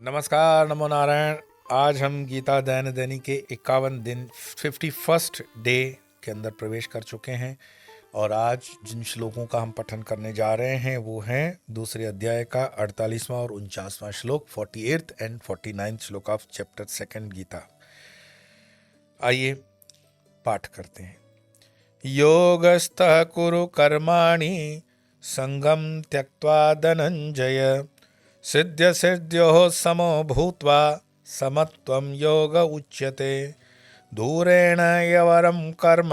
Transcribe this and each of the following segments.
नमस्कार, नमो नारायण। आज हम गीता दैन्य दैनिक के 51 दिन 51st डे के अंदर प्रवेश कर चुके हैं और आज जिन श्लोकों का हम पठन करने जा रहे हैं वो हैं दूसरे अध्याय का 48वां और 49वां श्लोक, 48th एंड 49th श्लोक ऑफ चैप्टर 2 गीता। आइए पाठ करते हैं। योगस्थः कुरु कर्माणि संगम त्यक्त्वा धनंजय सिद्ध्य सिद्ध्योः समो भूत्वा समत्वं योग उच्यते। दूरेण यवरं कर्म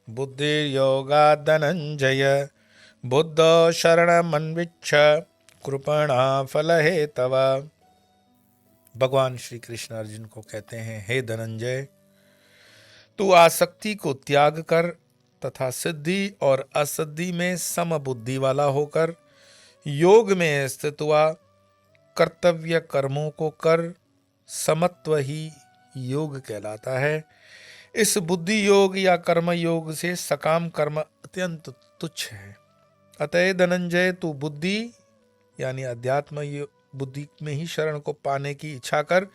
बुद्धिर्योगात् धनंजय बुद्धो शरणमन्विच्छ कृपणा फलहेतव। भगवान श्री कृष्ण अर्जुन को कहते हैं, हे धनंजय, तू आसक्ति को त्याग कर तथा सिद्धि और असिद्धि में समबुद्धि वाला होकर योग में स्थित हुआ। कर्तव्य कर्मों को कर, समत्व ही योग कहलाता है। इस बुद्धि योग या कर्म योग से सकाम कर्म अत्यंत तुच्छ है। अतः धनंजय, तू बुद्धि यानी अध्यात्म बुद्धि में ही शरण को पाने की इच्छा कर,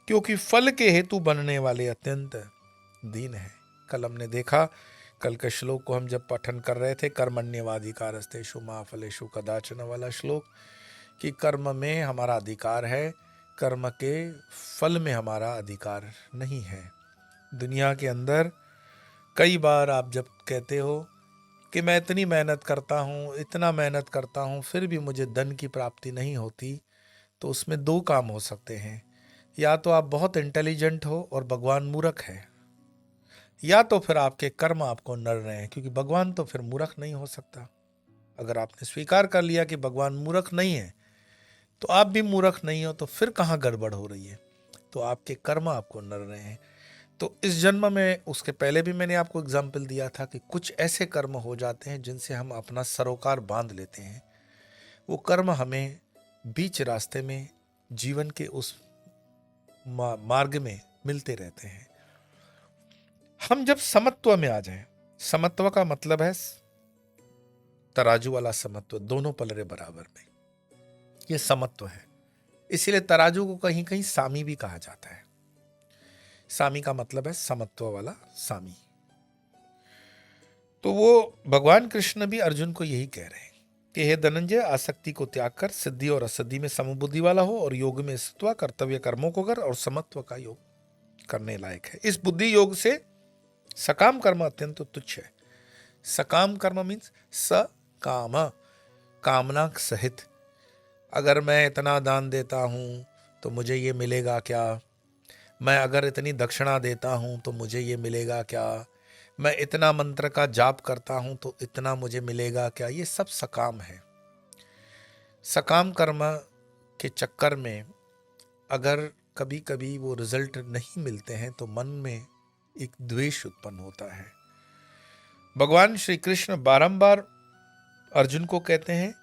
क्योंकि फल के हेतु बनने वाले अत्यंत दीन है। कल हमने देखा, कल के श्लोक को हम जब पठन कर रहे थे, कर्मण्येवाधिकारस्तेषु मा फलेषु कदाचन वाला श्लोक, कि कर्म में हमारा अधिकार है, कर्म के फल में हमारा अधिकार नहीं है। दुनिया के अंदर कई बार आप जब कहते हो कि मैं इतनी मेहनत करता हूँ, इतना मेहनत करता हूँ, फिर भी मुझे धन की प्राप्ति नहीं होती, तो उसमें दो काम हो सकते हैं। या तो आप बहुत इंटेलिजेंट हो और भगवान मूर्ख है, या तो फिर आपके कर्म आपको नड़ रहे हैं, क्योंकि भगवान तो फिर मूर्ख नहीं हो सकता। अगर आपने स्वीकार कर लिया कि भगवान मूर्ख नहीं है, तो आप भी मूर्ख नहीं हो, तो फिर कहाँ गड़बड़ हो रही है? तो आपके कर्म आपको नड़ रहे हैं। तो इस जन्म में, उसके पहले भी मैंने आपको एग्जाम्पल दिया था कि कुछ ऐसे कर्म हो जाते हैं जिनसे हम अपना सरोकार बांध लेते हैं। वो कर्म हमें बीच रास्ते में जीवन के उस मार्ग में मिलते रहते हैं। हम जब समत्व में आ जाएं, समत्व का मतलब है तराजू वाला समत्व, दोनों पलड़े बराबर में, ये समत्व है। इसीलिए तराजू को कहीं कहीं सामी भी कहा जाता है। सामी का मतलब है समत्व वाला सामी। तो वो भगवान कृष्ण भी अर्जुन को यही कह रहे हैं कि हे धनंजय, आसक्ति को त्याग कर सिद्धि और असिद्धि में समबुद्धि वाला हो और योग में स्थित हुआ, कर्तव्य कर्मों को कर और समत्व का योग करने लायक है। इस बुद्धि योग से सकाम कर्म अत्यंत तुच्छ है। सकाम कर्म मीन्स सकाम, कामना सहित। अगर मैं इतना दान देता हूं तो मुझे ये मिलेगा क्या? मैं अगर इतनी दक्षिणा देता हूं तो मुझे ये मिलेगा क्या? मैं इतना मंत्र का जाप करता हूं तो इतना मुझे मिलेगा क्या? ये सब सकाम है। सकाम कर्म के चक्कर में अगर कभी कभी वो रिजल्ट नहीं मिलते हैं तो मन में एक द्वेष उत्पन्न होता है। भगवान श्री कृष्ण बारंबार अर्जुन को कहते हैं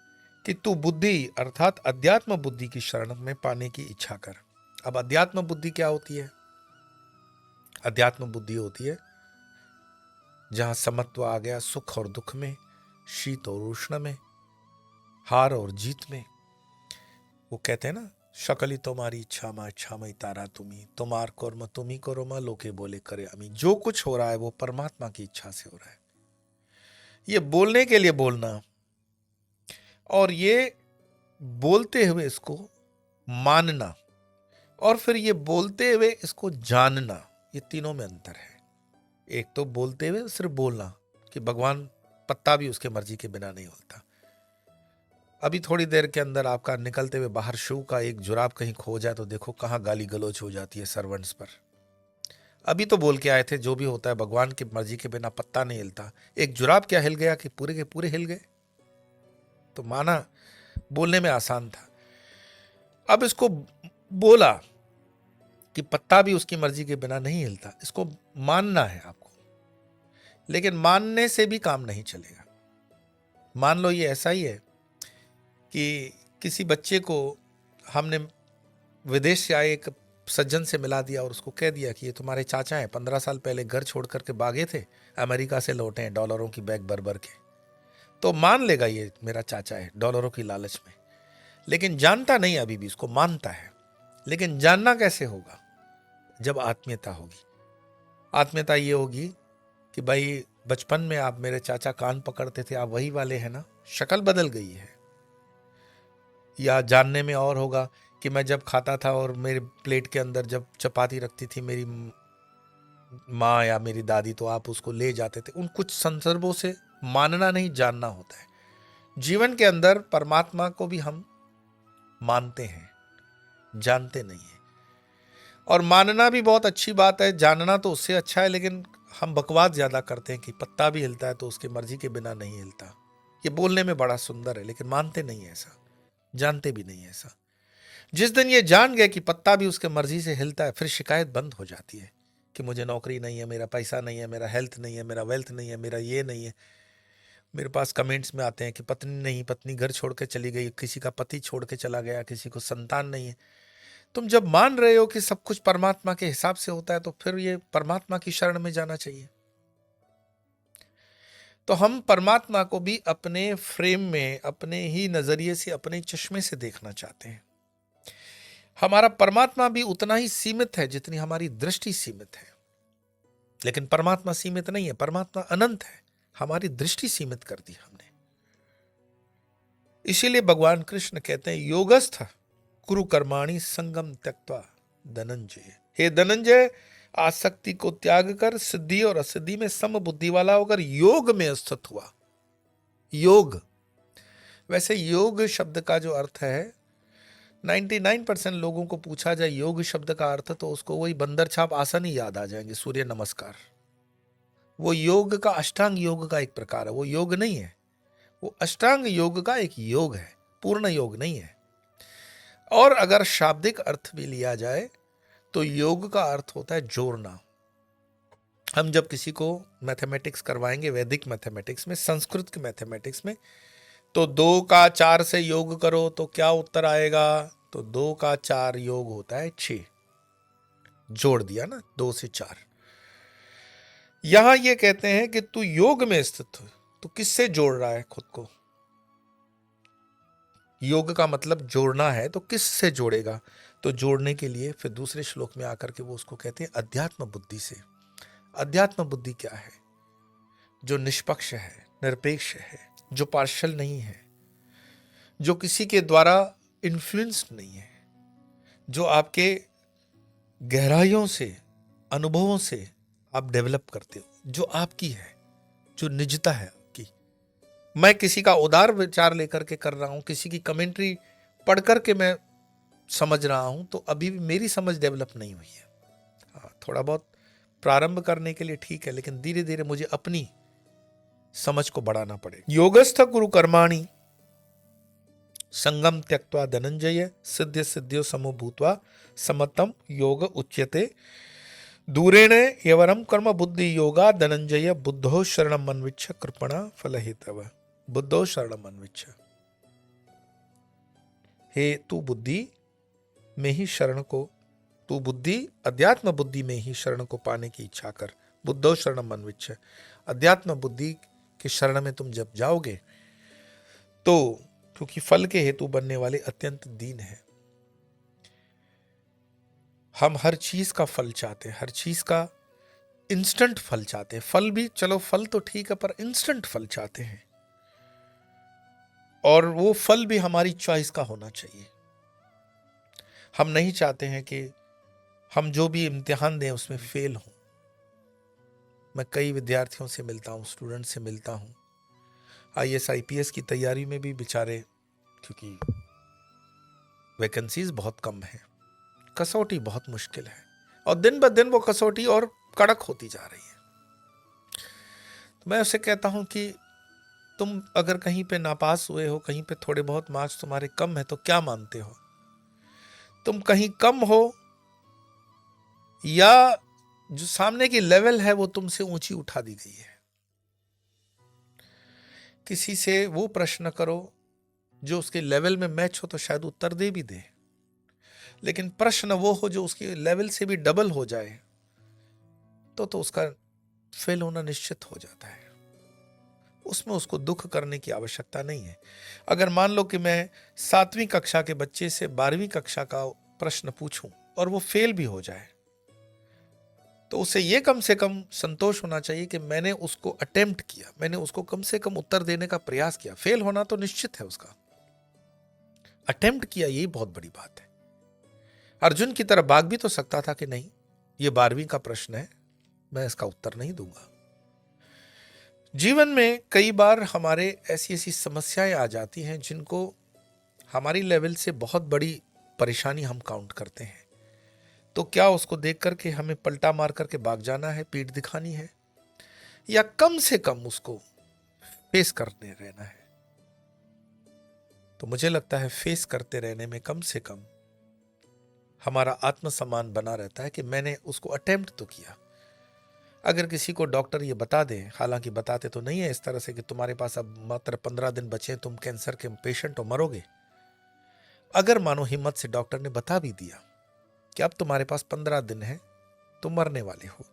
कि तू बुद्धि अर्थात अध्यात्म बुद्धि की शरण में पाने की इच्छा कर। अब अध्यात्म बुद्धि क्या होती है? अध्यात्म बुद्धि होती है जहां समत्व आ गया, सुख और दुख में, शीत और उष्ण में, हार और जीत में। वो कहते हैं ना, शकली तुम्हारी इच्छा मा इच्छा मई तारा तुम्ही, तुम्हार कर्म तुम्ही करो मा लोके बोले करे अमी। जो कुछ हो रहा है वो परमात्मा की इच्छा से हो रहा है। ये बोलने के लिए बोलना और ये बोलते हुए इसको मानना और फिर ये बोलते हुए इसको जानना, ये तीनों में अंतर है। एक तो बोलते हुए सिर्फ बोलना कि भगवान पत्ता भी उसके मर्जी के बिना नहीं हिलता। अभी थोड़ी देर के अंदर आपका निकलते हुए बाहर शू का एक जुराब कहीं खो जाए तो देखो कहाँ गाली गलौज हो जाती है सर्वेंट्स पर। अभी तो बोल के आए थे जो भी होता है भगवान की मर्जी के बिना पत्ता नहीं हिलता। एक जुराब क्या हिल गया कि पूरे के पूरे हिल गए? तो माना बोलने में आसान था। अब इसको बोला कि पत्ता भी उसकी मर्जी के बिना नहीं हिलता, इसको मानना है आपको। लेकिन मानने से भी काम नहीं चलेगा। मान लो ये ऐसा ही है कि किसी बच्चे को हमने विदेश से आए एक सज्जन से मिला दिया और उसको कह दिया कि ये तुम्हारे चाचा हैं, 15 साल पहले घर छोड़ करके भागे थे, अमेरिका से लौटे हैं डॉलरों की बैग भर भर के। तो मान लेगा ये मेरा चाचा है डॉलरों की लालच में, लेकिन जानता नहीं अभी भी, इसको मानता है। लेकिन जानना कैसे होगा? जब आत्मीयता होगी। आत्मीयता ये होगी कि भाई बचपन में आप मेरे चाचा कान पकड़ते थे, आप वही वाले हैं ना, शक्ल बदल गई है। या जानने में और होगा कि मैं जब खाता था और मेरे प्लेट के अंदर जब चपाती रखती थी मेरी माँ या मेरी दादी, तो आप उसको ले जाते थे। उन कुछ संदर्भों से मानना नहीं, जानना होता है। जीवन के अंदर परमात्मा को भी हम मानते हैं, जानते नहीं है। और मानना भी बहुत अच्छी बात है, जानना तो उससे अच्छा है, लेकिन हम बकवास ज्यादा करते हैं कि पत्ता भी हिलता है तो उसकी मर्जी के बिना नहीं हिलता। ये बोलने में बड़ा सुंदर है, लेकिन मानते नहीं है ऐसा, जानते भी नहीं है ऐसा। जिस दिन ये जान गए कि पत्ता भी उसके मर्जी से हिलता है, फिर शिकायत बंद हो जाती है कि मुझे नौकरी नहीं है, मेरा पैसा नहीं है, मेरा हेल्थ नहीं है, मेरा वेल्थ नहीं है, मेरा ये नहीं है। मेरे पास कमेंट्स में आते हैं कि पत्नी नहीं, पत्नी घर छोड़ के चली गई, किसी का पति छोड़ के चला गया, किसी को संतान नहीं है। तुम जब मान रहे हो कि सब कुछ परमात्मा के हिसाब से होता है, तो फिर ये परमात्मा की शरण में जाना चाहिए। तो हम परमात्मा को भी अपने फ्रेम में, अपने ही नजरिए से, अपने चश्मे से देखना चाहते हैं। हमारा परमात्मा भी उतना ही सीमित है जितनी हमारी दृष्टि सीमित है। लेकिन परमात्मा सीमित नहीं है, परमात्मा अनंत है, हमारी दृष्टि सीमित कर दी हमने। इसीलिए भगवान कृष्ण कहते हैं, योगस्थ कुरु कर्माणि संगम त्यक्त्वा धनंजय। हे धनंजय, आसक्ति को त्याग कर सिद्धि और असिद्धि में सम बुद्धि वाला होकर योग में स्थित हुआ। योग, वैसे योग शब्द का जो अर्थ है, 99% लोगों को पूछा जाए योग शब्द का अर्थ, तो उसको वही बंदर छाप आसन ही याद आ जाएंगे, सूर्य नमस्कार। वो योग का, अष्टांग योग का एक प्रकार है, वो योग नहीं है। वो अष्टांग योग का एक योग है, पूर्ण योग नहीं है। और अगर शाब्दिक अर्थ भी लिया जाए तो योग का अर्थ होता है जोड़ना। हम जब किसी को मैथमेटिक्स करवाएंगे, वैदिक मैथमेटिक्स में, संस्कृत के मैथमेटिक्स में, तो 2 का 4 से योग करो तो क्या उत्तर आएगा? तो 2 का 4 योग होता है 6। जोड़ दिया ना, 2 से 4। यहां ये कहते हैं कि तू योग में स्थित हो, तो किससे जोड़ रहा है खुद को? योग का मतलब जोड़ना है, तो किस से जोड़ेगा? तो जोड़ने के लिए फिर दूसरे श्लोक में आकर के वो उसको कहते हैं अध्यात्म बुद्धि से। अध्यात्म बुद्धि क्या है? जो निष्पक्ष है, निरपेक्ष है, जो पार्शल नहीं है, जो किसी के द्वारा इन्फ्लुएंस्ड नहीं है, जो आपके गहराइयों से, अनुभवों से आप डेवलप करते हो, जो आपकी है, जो निजता है आपकी। मैं किसी का उदार विचार लेकर के कर रहा हूं, किसी की कमेंट्री पढ़ करके मैं समझ रहा हूं, तो अभी भी मेरी समझ डेवलप नहीं हुई है। हाँ, थोड़ा बहुत प्रारंभ करने के लिए ठीक है, लेकिन धीरे धीरे मुझे अपनी समझ को बढ़ाना पड़ेगा। योगस्थ कुरु कर्माणि संगम त्यक्त्वा धनंजय सिद्ध सिद्धियो समो भूत्वा समतम योग उच्यते दूरेण यवरम कर्म बुद्धि योगा धनंजय बुद्धो शरणम अन्विच्छ कृपणा फलहितव। बुद्धो शरणम अन्विच्छ, हे तू बुद्धि में ही शरण को, तू बुद्धि, अध्यात्म बुद्धि में ही शरण को पाने की इच्छा कर। बुद्धो शरणम अन्विच्छ, अध्यात्म बुद्धि के शरण में तुम जब जाओगे तो, क्योंकि फल के हेतु बनने वाले अत्यंत दीन है। हम हर चीज का फल चाहते हैं, हर चीज का इंस्टेंट फल चाहते हैं। फल भी चलो, फल तो ठीक है, पर इंस्टेंट फल चाहते हैं। और वो फल भी हमारी चॉइस का होना चाहिए। हम नहीं चाहते हैं कि हम जो भी इम्तिहान दें उसमें फेल हों। मैं कई विद्यार्थियों से मिलता हूँ, स्टूडेंट से मिलता हूँ, IAS IPS की तैयारी में भी बेचारे, क्योंकि वैकेंसीज बहुत कम है, कसौटी बहुत मुश्किल है, और दिन ब दिन वो कसौटी और कड़क होती जा रही है। तो मैं उसे कहता हूं कि तुम अगर कहीं पे नापास हुए हो, कहीं पे थोड़े बहुत मार्क्स तुम्हारे कम है, तो क्या मानते हो? तुम कहीं कम हो, या जो सामने की लेवल है वो तुमसे ऊंची उठा दी गई है? किसी से वो प्रश्न करो जो उसके लेवल में मैच हो, तो शायद उत्तर दे भी दे, लेकिन प्रश्न वो हो जो उसके लेवल से भी डबल हो जाए, तो उसका फेल होना निश्चित हो जाता है। उसमें उसको दुख करने की आवश्यकता नहीं है। अगर मान लो कि मैं 7वीं कक्षा के बच्चे से 12वीं कक्षा का प्रश्न पूछूं और वो फेल भी हो जाए, तो उसे ये कम से कम संतोष होना चाहिए कि मैंने उसको अटेम्प्ट किया, मैंने उसको कम से कम उत्तर देने का प्रयास किया। फेल होना तो निश्चित है, उसका अटेम्प्ट किया, यही बहुत बड़ी बात है। अर्जुन की तरह भाग भी तो सकता था कि नहीं, ये 12वीं का प्रश्न है, मैं इसका उत्तर नहीं दूंगा। जीवन में कई बार हमारे ऐसी ऐसी समस्याएं आ जाती हैं जिनको हमारी लेवल से बहुत बड़ी परेशानी हम काउंट करते हैं। तो क्या उसको देख करके हमें पलटा मार करके भाग जाना है, पीठ दिखानी है, या कम से कम उसको फेस करने रहना है? तो मुझे लगता है फेस करते रहने में कम से कम हमारा आत्मसम्मान बना रहता है कि मैंने उसको अटेम्प्ट तो किया। अगर किसी को डॉक्टर ये बता दें, हालांकि बताते तो नहीं है इस तरह से कि तुम्हारे पास अब मात्र 15 दिन बचे, तुम कैंसर के पेशेंट हो, मरोगे। अगर मानो हिम्मत से डॉक्टर ने बता भी दिया कि अब तुम्हारे पास 15 दिन है, तुम मरने वाले हो,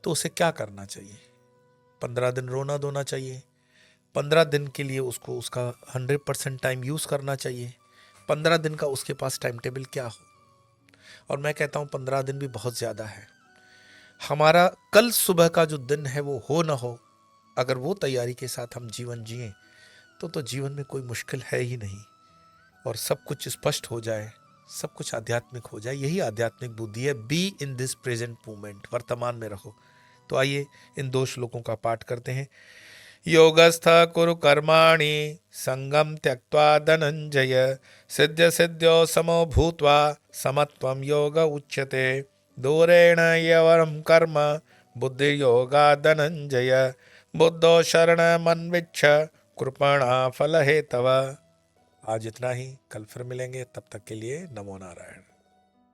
तो उसे क्या करना चाहिए? 15 दिन रोना धोना चाहिए? 15 दिन के लिए उसको उसका 100% टाइम यूज करना चाहिए? 15 दिन का उसके पास टाइम टेबल क्या हो? और मैं कहता हूं 15 दिन भी बहुत ज्यादा है। हमारा कल सुबह का जो दिन है वो हो ना हो, अगर वो तैयारी के साथ हम जीवन जिए तो जीवन में कोई मुश्किल है ही नहीं, और सब कुछ स्पष्ट हो जाए, सब कुछ आध्यात्मिक हो जाए। यही आध्यात्मिक बुद्धि है, be in this present moment, वर्तमान में रहो। तो आइए इन 2 श्लोकों का पाठ करते हैं। योगस्थ कुरु कर्माणि संगम त्यक्त्वा धनंजय, सिद्ध सिद्ध्यो समो भूत्वा समत्वं योग उच्यते, दूरेण यवरं कर्म बुद्धि योगा धनंजय, बुद्धो शरणमन्विच्छ कृपणा फल हेतव। आज इतना ही, कल फिर मिलेंगे, तब तक के लिए नमो नारायण।